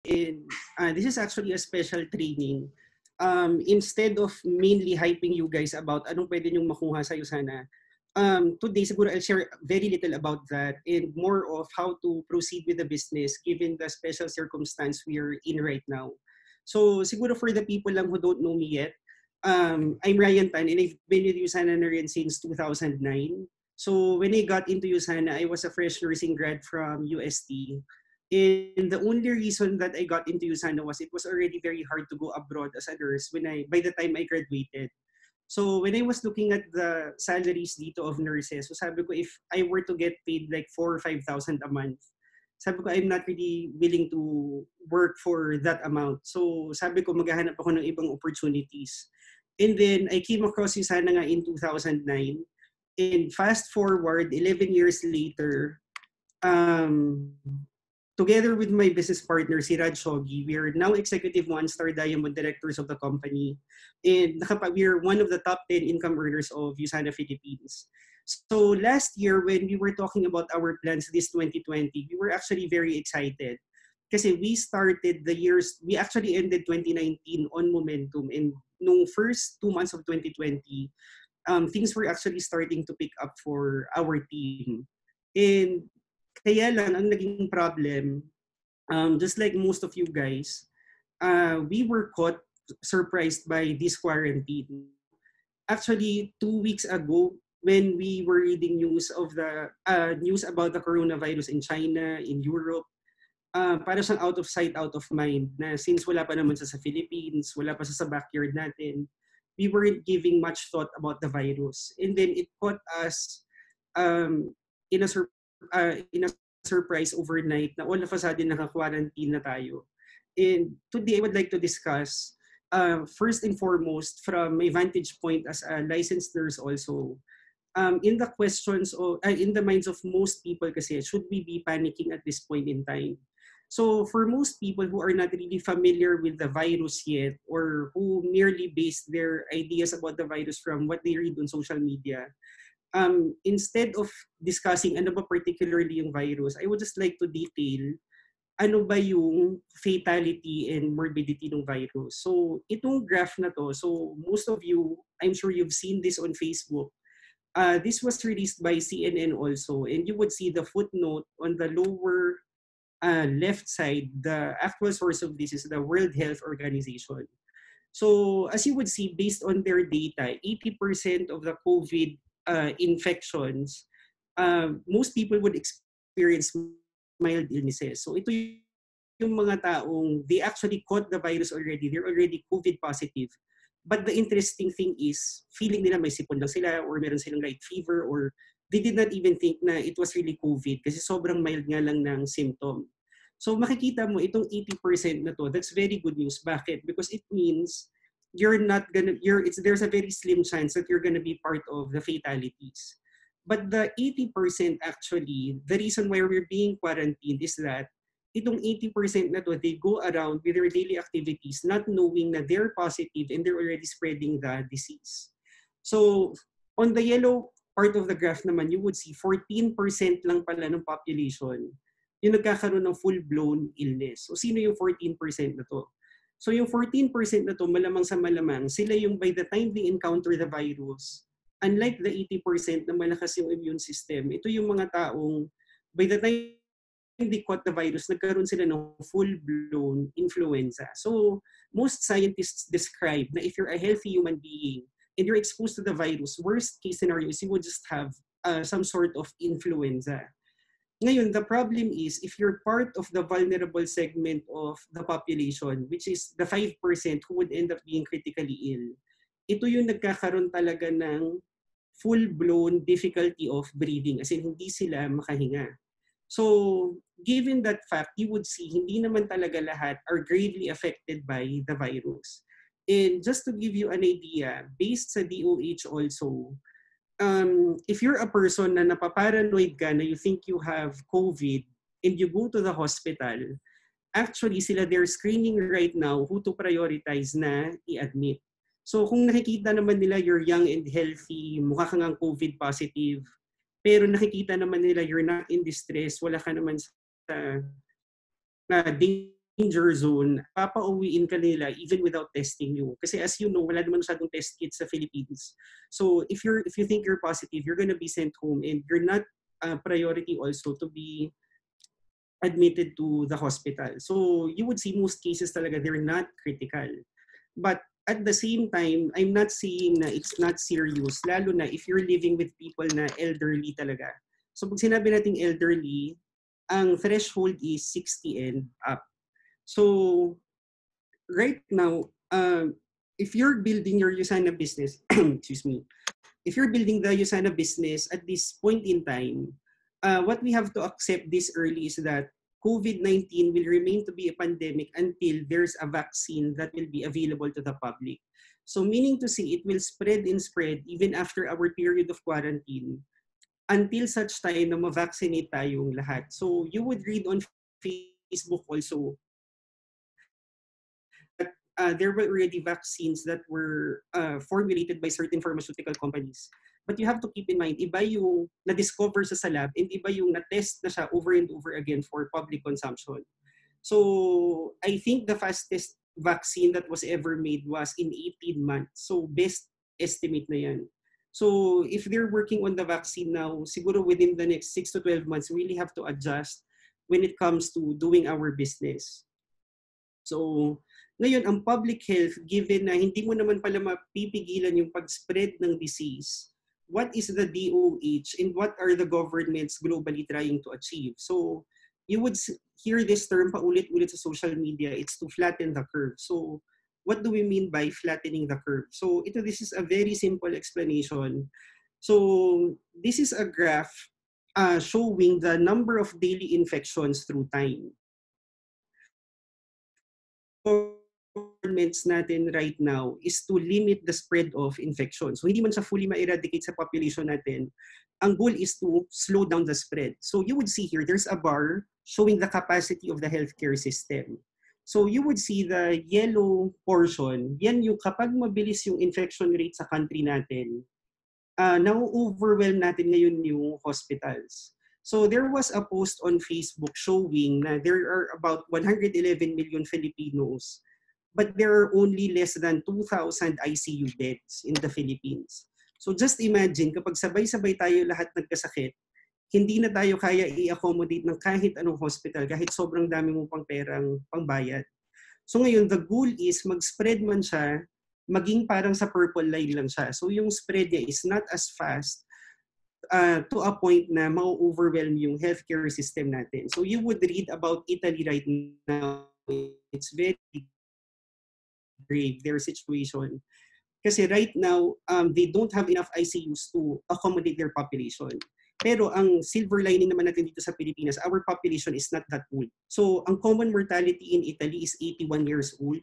And this is actually a special training. Instead of mainly hyping you guys about anong pwede nyong makuha sa USANA, today siguro I'll share very little about that and more of how to proceed with the business given the special circumstance we're in right now. So siguro for the people lang who don't know me yet, I'm Ryan Tan and I've been with USANA na rin since 2009. So when I got into USANA, I was a fresh nursing grad from UST. And the only reason that I got into USANA was it was already very hard to go abroad as a nurse by the time I graduated. So when I was looking at the salaries dito of nurses, so sabi ko if I were to get paid like 4 or 5,000 a month, sabi ko I'm not really willing to work for that amount. So sabi ko maghahanap ako ng ibang opportunities. And then I came across USANA nga in 2009. And fast forward 11 years later, together with my business partner, si Raj Shogi, we are now executive one-star diamond directors of the company. And we are one of the top 10 income earners of USANA Philippines. So last year, when we were talking about our plans this 2020, we were actually very excited. Kasi we actually ended 2019 on momentum. And nung first 2 months of 2020, things were actually starting to pick up for our team. And kaya lang, ang naging problem, just like most of you guys, we were surprised by this quarantine. Actually, 2 weeks ago, when we were reading news about the coronavirus in China, in Europe, para siyang out of sight, out of mind, na since wala pa naman sa Philippines, wala pa sa backyard natin, we weren't giving much thought about the virus. And then it caught us in a surprise overnight na all of a sudden naka-quarantine na tayo. And today I would like to discuss, first and foremost, from my vantage point as a licensed nurse also, in the minds of most people kasi, should we be panicking at this point in time? So for most people who are not really familiar with the virus yet or who merely base their ideas about the virus from what they read on social media, instead of discussing ano ba particularly yung virus, I would just like to detail ano ba yung fatality and morbidity ng virus. So itong graph na to, so most of you, I'm sure you've seen this on Facebook. This was released by CNN also, and you would see the footnote on the lower left side. The actual source of this is the World Health Organization. So as you would see, based on their data, 80% of the COVID infections, most people would experience mild illnesses. So ito yung mga taong they actually caught the virus already. They're already COVID positive. But the interesting thing is, feeling nila may sipon lang sila or meron silang light fever or they did not even think na it was really COVID kasi sobrang mild nga lang ng symptom. So makikita mo itong 80% na to, that's very good news. Bakit? Because it means there's a very slim chance that you're gonna be part of the fatalities. But the 80% actually, the reason why we're being quarantined is that itong 80% na to, they go around with their daily activities not knowing na they're positive and they're already spreading the disease. So on the yellow part of the graph naman, you would see 14% lang pala ng population yung nagkakaroon ng full-blown illness. So sino yung 14% na to? So yung 14% na to, malamang sa malamang, sila yung by the time they encounter the virus, unlike the 80% na malakas yung immune system, ito yung mga taong by the time they caught the virus, nagkaroon sila ng full-blown influenza. So most scientists describe na if you're a healthy human being and you're exposed to the virus, worst case scenario is you would just have some sort of influenza. Ngayon, the problem is if you're part of the vulnerable segment of the population, which is the 5% who would end up being critically ill, ito yung nagkakaroon talaga ng full-blown difficulty of breathing, as in hindi sila makahinga. So, given that fact, you would see hindi naman talaga lahat are gravely affected by the virus. And just to give you an idea, based sa DOH also, if you're a person na napaparanoid ka na you think you have COVID and you go to the hospital, actually they're screening right now who to prioritize na i-admit. So kung nakikita naman nila you're young and healthy, mukha kang COVID positive, pero nakikita naman nila you're not in distress, wala ka naman sa danger zone, papauwiin ka nila even without testing you. Kasi as you know, wala naman masyadong test kits sa Philippines. So if you think you're positive, you're gonna be sent home and you're not priority also to be admitted to the hospital. So you would see most cases talaga they're not critical. But at the same time, I'm not saying na it's not serious, lalo na if you're living with people na elderly talaga. So pag sinabi nating elderly, ang threshold is 60 and up. So right now, if you're building your USANA business, excuse me, if you're building the USANA business at this point in time, what we have to accept this early is that COVID-19 will remain to be a pandemic until there's a vaccine that will be available to the public. So meaning to say, it will spread and spread even after our period of quarantine until such time na ma-vaccinate tayong lahat. So you would read on Facebook also that there were already vaccines that were formulated by certain pharmaceutical companies. But you have to keep in mind, iba yung na-discover sa lab and iba yung na-test na siya over and over again for public consumption. So I think the fastest vaccine that was ever made was in 18 months. So best estimate na yan. So if they're working on the vaccine now, siguro within the next 6 to 12 months, we really have to adjust when it comes to doing our business. So, ngayon, ang public health, given na hindi mo naman pala mapipigilan yung pag-spread ng disease, what is the DOH and what are the governments globally trying to achieve? So, you would hear this term paulit-ulit sa social media, it's to flatten the curve. So, what do we mean by flattening the curve? So, this is a very simple explanation. So, this is a graph showing the number of daily infections through time. Governments natin right now is to limit the spread of infection. So hindi man siya fully ma-eradicate sa population natin. Ang goal is to slow down the spread. So you would see here, there's a bar showing the capacity of the healthcare system. So you would see the yellow portion, yan yung kapag mabilis yung infection rate sa country natin, na-overwhelm natin ngayon yung hospitals. So there was a post on Facebook showing na there are about 111 million Filipinos, but there are only less than 2,000 ICU beds in the Philippines. So just imagine, kapag sabay-sabay tayo lahat nagkasakit, hindi na tayo kaya i-accommodate ng kahit anong hospital, kahit sobrang dami mo pang perang pangbayad. So ngayon, the goal is mag-spread man siya, maging parang sa purple line lang siya. So yung spread niya is not as fast to a point na ma-overwhelm yung healthcare system natin. So you would read about Italy right now. It's very grave, their situation. Kasi right now, they don't have enough ICUs to accommodate their population. Pero ang silver lining naman natin dito sa Pilipinas, our population is not that old. So ang common mortality in Italy is 81 years old.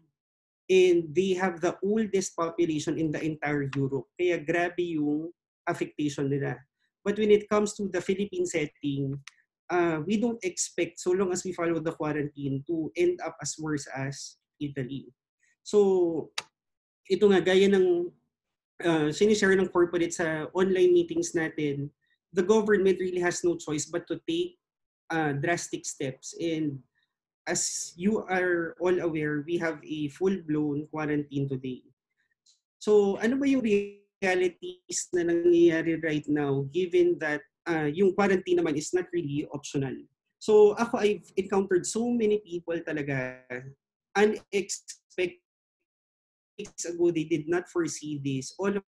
And they have the oldest population in the entire Europe. Kaya grabe yung affectation nila. But when it comes to the Philippine setting, we don't expect, so long as we follow the quarantine, to end up as worse as Italy. So, ito nga, gaya ng sinishare ng corporate sa online meetings natin, the government really has no choice but to take drastic steps. And as you are all aware, we have a full-blown quarantine today. So ano ba yung realities na nangyayari right now given that yung quarantine naman is not really optional? So ako, I've encountered so many people talaga unexpected weeks ago, they did not foresee this. All of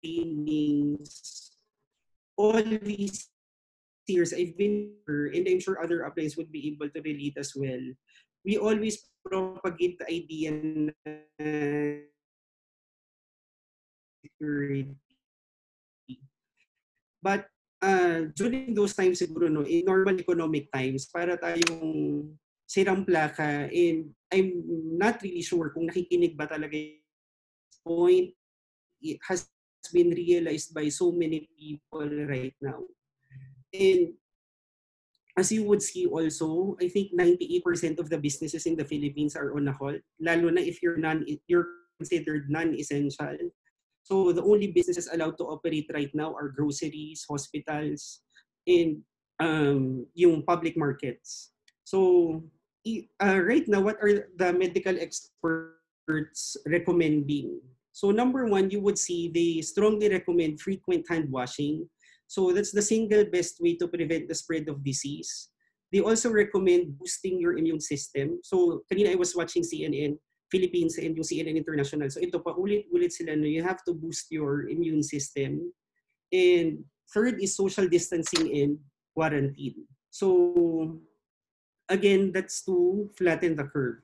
trainings, all these years I've been here, and I'm sure other upliners would be able to relate as well. We always propagate the idea na security. But during those times siguro, no, in normal economic times, para tayong sirang plaka, and I'm not really sure kung nakikinig ba talaga yung point. It has been realized by so many people right now. And as you would see also, I think 98% of the businesses in the Philippines are on a halt, lalo na if you're considered non-essential. So the only businesses allowed to operate right now are groceries, hospitals, and yung public markets. So right now, what are the medical experts recommending? So number one, you would see they strongly recommend frequent hand washing. So that's the single best way to prevent the spread of disease. They also recommend boosting your immune system. So kanina I was watching CNN Philippines and yung CNN International. So ito pa ulit-ulit sila no, you have to boost your immune system. And third is social distancing and quarantine. So again, that's to flatten the curve.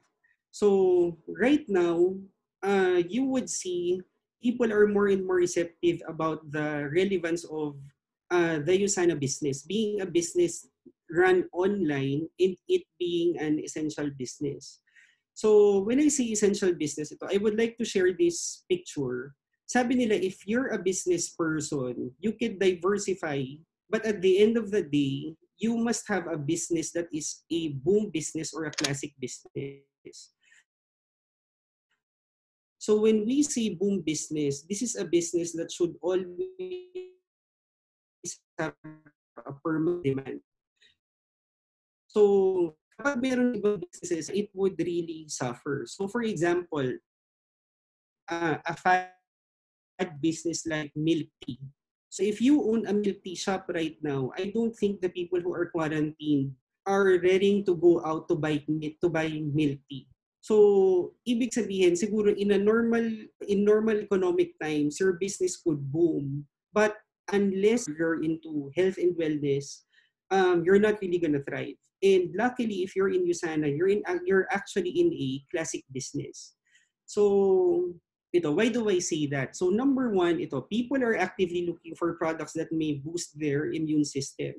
So right now, you would see people are more and more receptive about the relevance of the USANA business, being a business run online and it being an essential business. So when I say essential business, ito, I would like to share this picture. Sabi nila, if you're a business person, you can diversify, but at the end of the day, you must have a business that is a boom business or a classic business. So when we say boom business, this is a business that should always have a permanent demand. So kapag meron ibang businesses, it would really suffer. So for example, a fad business like milk tea. So if you own a milk tea shop right now, I don't think the people who are quarantined are ready to go out to buy milk tea. So ibig sabihin siguro in normal economic times your business could boom, but unless you're into health and wellness, you're not really gonna thrive. And luckily, if you're in USANA, you're actually in a classic business. So ito, why do I say that? So number one, ito, people are actively looking for products that may boost their immune system.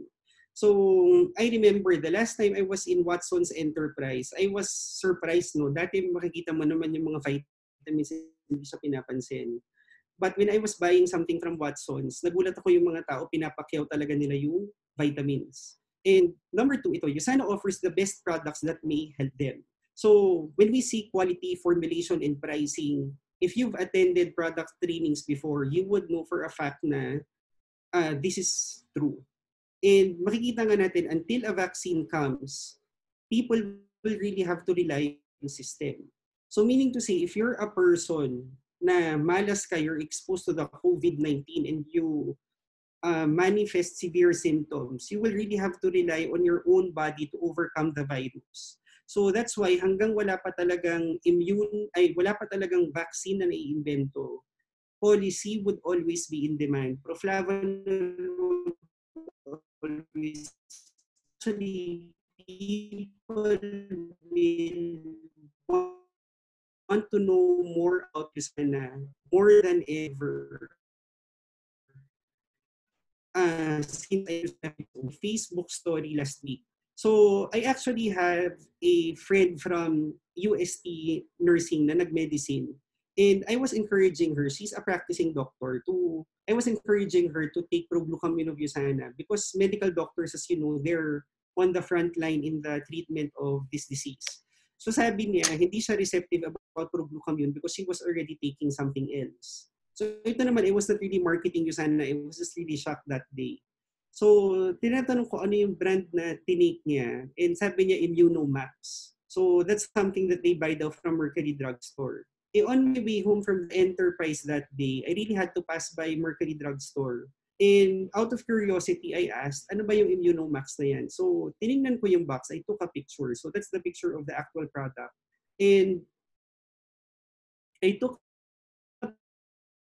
So I remember the last time I was in Watson's Enterprise, I was surprised, no? Dati makikita mo naman yung mga vitamins, hindi siya pinapansin. But when I was buying something from Watson's, nagulat ako yung mga tao, pinapakyaw talaga nila yung vitamins. And number two, ito, USANA offers the best products that may help them. So when we see quality, formulation, and pricing, if you've attended product trainings before, you would know for a fact na this is true. And makikita nga natin, until a vaccine comes, people will really have to rely on the system. So meaning to say, if you're a person na malas ka, you're exposed to the COVID-19 and you manifest severe symptoms, you will really have to rely on your own body to overcome the virus. So that's why hanggang wala pa talagang vaccine na naiimbento, policy would always be in demand. Proflavanol would always actually people will want to know more about USANA more than ever. Since I was on Facebook story last week. So I actually have a friend from UST nursing na nag-medicine. And I was encouraging her, she's a practicing doctor, I was encouraging her to take Proglucamine of USANA because medical doctors, as you know, they're on the front line in the treatment of this disease. So sabi niya, hindi siya receptive about Proglucamine because she was already taking something else. So ito naman, I was not really marketing USANA, I was just really shocked that day. So tinatanong ko ano yung brand na tinake niya and sabi niya Immunomax. So that's something that they buy daw from Mercury Drugstore. On my way home from the Enterprise that day, I really had to pass by Mercury Drugstore. And out of curiosity, I asked, ano ba yung Immunomax na yan? So tinignan ko yung box, I took a picture. So that's the picture of the actual product. And I took a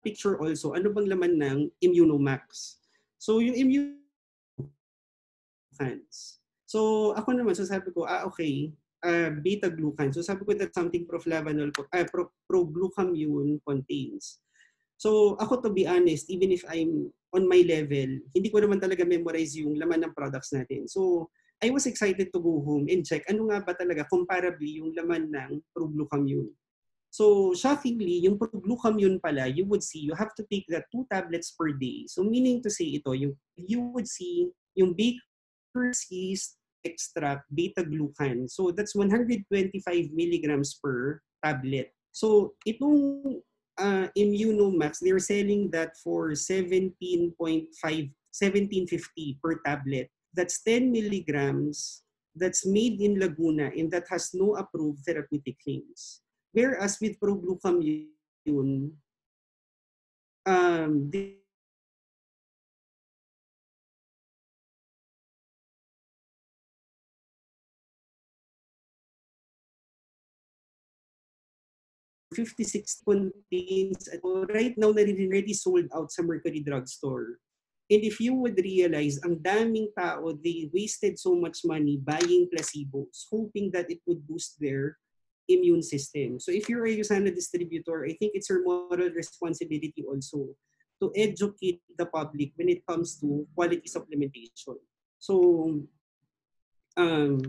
picture also, ano bang laman ng Immunomax? So yung Immunomax. So ako naman, so sabi ko, okay, beta-glucan. So sabi ko that's something proglucamine contains. So ako, to be honest, even if I'm on my level, hindi ko naman talaga memorize yung laman ng products natin. So I was excited to go home and check ano nga ba talaga comparably yung laman ng proglucamine. So shockingly, yung proglucamine pala, you would see you have to take that 2 tablets per day. So meaning to say ito, you would see yung baker's yeast extract beta-glucan. So that's 125 milligrams per tablet. So itong Immunomax, they're selling that for 17.50 per tablet. That's 10 milligrams that's made in Laguna and that has no approved therapeutic claims. Whereas with Proglucam yun, this for 56 contains, right now already sold out sa Mercury Drugstore. And if you would realize, ang daming tao, they wasted so much money buying placebos, hoping that it would boost their immune system. So if you're a USANA distributor, I think it's your moral responsibility also to educate the public when it comes to quality supplementation. So um,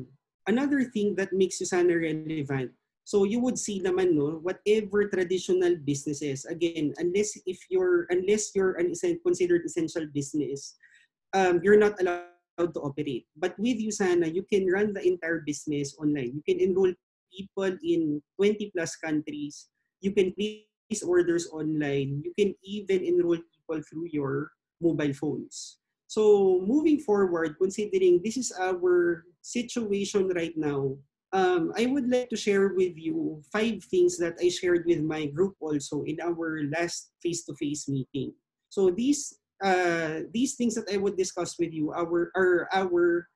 another thing that makes USANA relevant, so you would see naman no, whatever traditional businesses, again, unless you're considered essential business, you're not allowed to operate. But with USANA, you can run the entire business online. You can enroll people in 20 plus countries. You can place orders online. You can even enroll people through your mobile phones. So moving forward, considering this is our situation right now, I would like to share with you 5 things that I shared with my group also in our last face-to-face meeting. So these things that I would discuss with you are our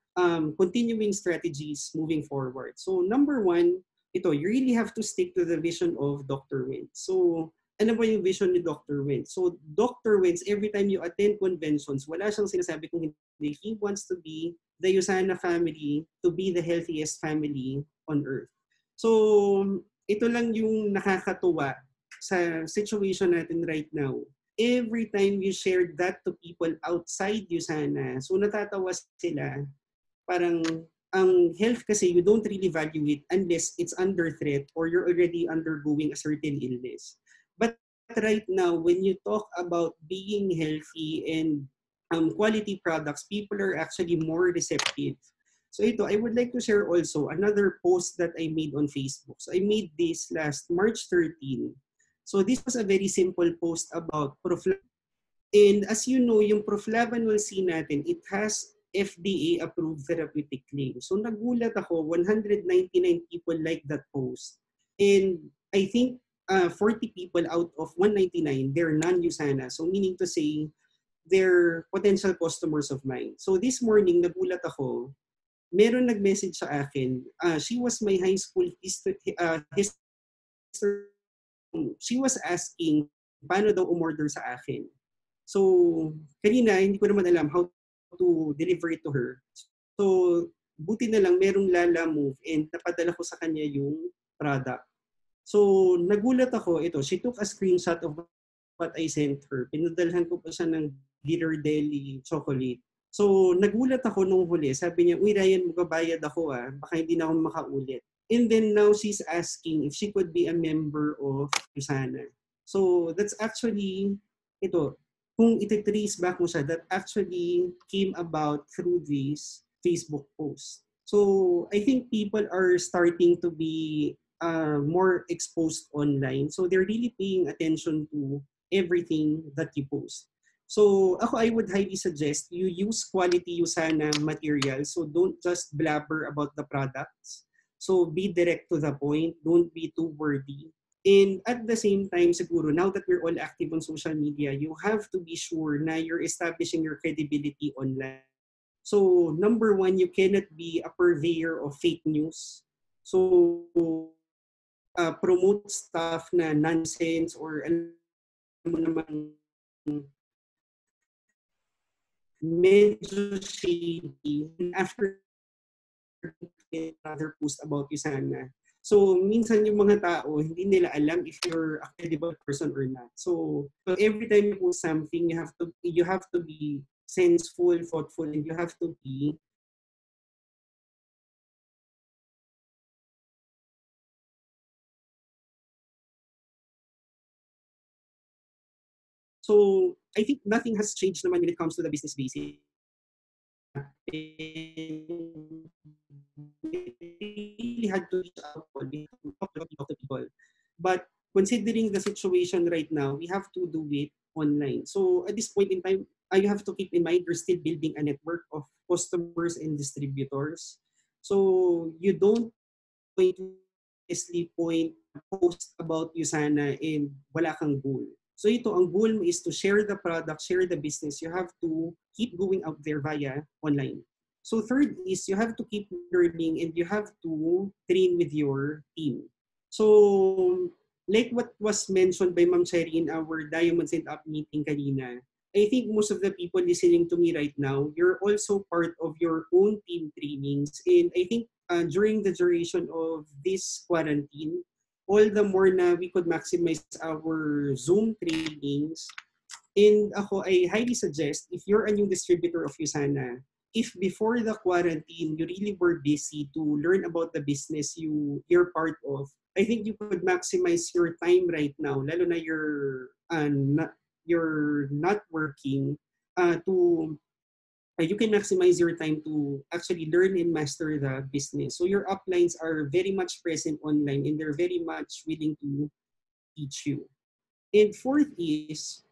continuing strategies moving forward. So number one, you really have to stick to the vision of Dr. Wentz. So ano ba yung vision ni Dr. Wentz? So Dr. Wentz, every time you attend conventions, wala siyang sinasabi kung hindi. He wants to be the USANA family to be the healthiest family on earth. So ito lang yung nakakatuwa sa situation natin right now. Every time you share that to people outside USANA, so natatawa sila, parang ang health kasi you don't really value it unless it's under threat or you're already undergoing a certain illness. But right now, when you talk about being healthy and quality products, people are actually more receptive. So I would like to share also another post that I made on Facebook. So I made this last March 13. So this was a very simple post about proflavanol. And as you know, yung proflavanol C natin, it has FDA-approved therapeutic claim. So nagulat ako, 199 people liked that post. And I think 40 people out of 199, they're non-USANA. So meaning to say, they're potential customers of mine. So this morning, nagulat ako, meron nag-message sa akin. She was my high school history. She was asking, paano daw umorder sa akin? So, kanina, hindi ko naman alam how to deliver it to her. So, buti na lang merong Lala Move and napadala ko sa kanya yung product. So, nagulat ako, she took a screenshot of what I sent her. Pinadalhan ko pa siya ng Ghirardelli chocolate. So, nagulat ako nung huli. Sabi niya, uy Ryan, magbabayad ako baka hindi na ako makaulit. And then now she's asking if she could be a member of USANA. So, that's actually, kung iti-trace back mo siya, that actually came about through this Facebook post. So, I think people are starting to be more exposed online. So, they're really paying attention to everything that you post. So, I would highly suggest you use quality USANA material. So, don't just blabber about the products. So, be direct to the point. Don't be too wordy. And at the same time, siguro, now that we're all active on social media, you have to be sure na you're establishing your credibility online. So, number one, you cannot be a purveyor of fake news. So, promote stuff na nonsense or alam mo naman medyo shady after another post about USANA. So, minsan yung mga tao, hindi nila alam if you're a credible person or not. So every time you post something, you have to be senseful, thoughtful, and you have to be So, I think nothing has changed naman when it comes to the business basic. We had to reach out to talk to people. But considering the situation right now, we have to do it online. So at this point in time, you have to keep in mind we're still building a network of customers and distributors. So you don't going to point post about USANA and wala kang goal. So ito, ang goal mo is to share the product, share the business. You have to keep going out there via online. So third is you have to keep learning and you have to train with your team. So like what was mentioned by Ma'am Cherry in our Diamonds and Up meeting kanina, I think most of the people listening to me right now, you're also part of your own team trainings. And I think during the duration of this quarantine, all the more na we could maximize our Zoom trainings. And ako, I highly suggest, if you're a new distributor of USANA, if before the quarantine, you really were busy to learn about the business you're part of, I think you could maximize your time right now, lalo na you're not working, to you can maximize your time to actually learn and master the business. So your uplines are very much present online and they're very much willing to teach you. And fourth is,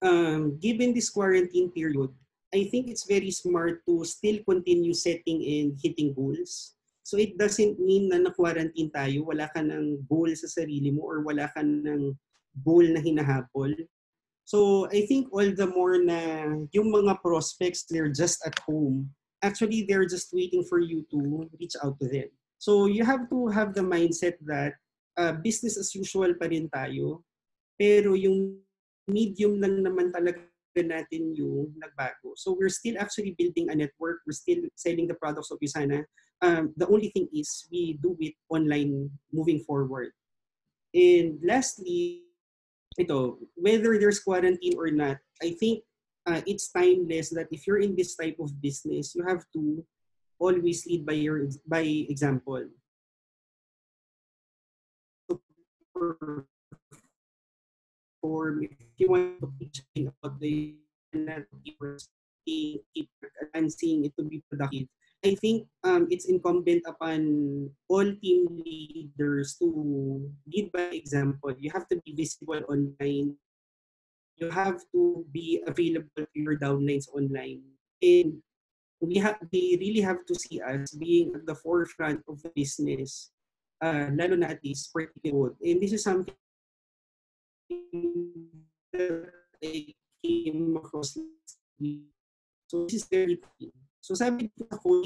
given this quarantine period, I think it's very smart to still continue setting and hitting goals. So it doesn't mean na na-quarantine tayo, wala ka ng goal sa sarili mo or wala ka ng goal na hinahabol. So I think all the more na yung mga prospects, they're just at home. Actually, they're just waiting for you to reach out to them. So you have to have the mindset that business as usual pa rin tayo, pero yung medium lang naman talaga natin yung nagbago. So we're still actually building a network. We're still selling the products of USANA. The only thing is we do it online moving forward. And lastly, ito, whether there's quarantine or not, I think it's timeless that if you're in this type of business, you have to always lead by example. Or if you want to keep checking out the keep advancing it to be productive, I think it's incumbent upon all team leaders to lead by example. You have to be visible online. You have to be available to your downlines online. And they really have to see us being at the forefront of the business, lalo na at this particular. And this is something that I came across last week. So this is very key. So sabi ko ako,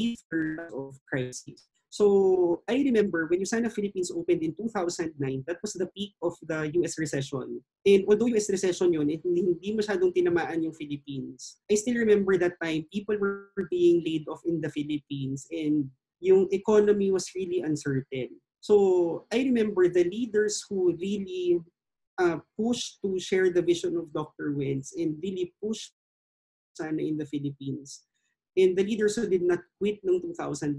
of crisis. So I remember when USANA Philippines opened in 2009, that was the peak of the US recession. And although US recession yun, hindi masyadong tinamaan yung Philippines. I still remember that time, people were being laid off in the Philippines and yung economy was really uncertain. So I remember the leaders who really pushed to share the vision of Dr. Wentz and really pushed USANA in the Philippines. And the leaders who did not quit noong 2009,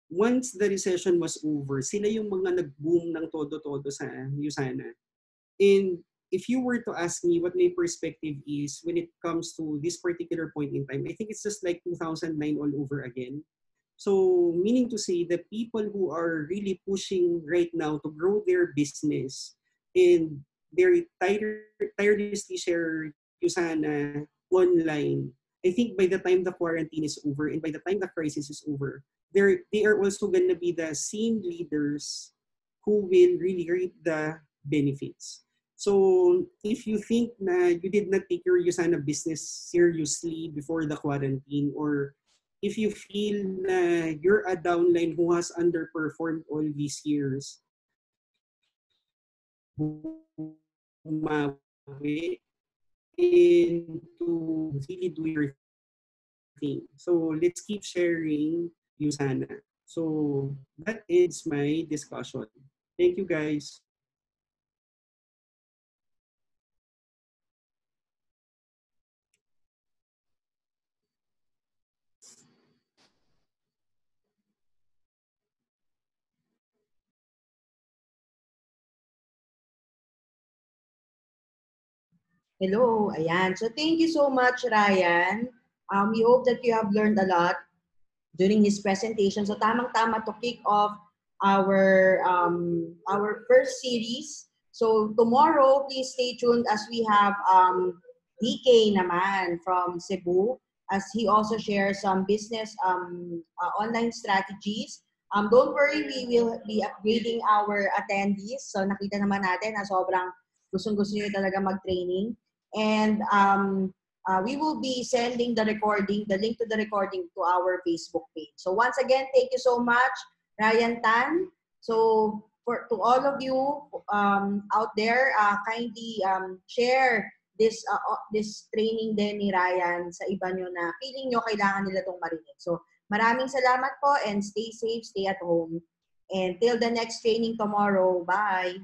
once the recession was over, sila yung mga nag-boom ng todo-todo sa USANA. And if you were to ask me what my perspective is when it comes to this particular point in time, I think it's just like 2009 all over again. So meaning to say, the people who are really pushing right now to grow their business and they're tirelessly share USANA online, I think by the time the quarantine is over and by the time the crisis is over, they are also going to be the same leaders who will really reap the benefits. So if you think na you did not take your USANA business seriously before the quarantine, or if you feel na you're a downline who has underperformed all these years, bumawi and to really do your thing. So let's keep sharing USANA. So that ends my discussion. Thank you, guys. Hello, ayan. So thank you so much, Ryan. We hope that you have learned a lot during his presentation. So tamang-tama to kick off our first series. So tomorrow, please stay tuned as we have DK naman from Cebu. as he also shares some business online strategies. Don't worry, we will be upgrading our attendees. So nakita naman natin na sobrang gustong-gusto nyo talaga mag-training. And we will be sending the recording, the link to the recording to our Facebook page. So once again, thank you so much, Ryan Tan. So to all of you out there, kindly share this training din ni Ryan sa iba nyo na feeling nyo kailangan nila itong marinig. So maraming salamat po and stay safe, stay at home. And till the next training tomorrow. Bye!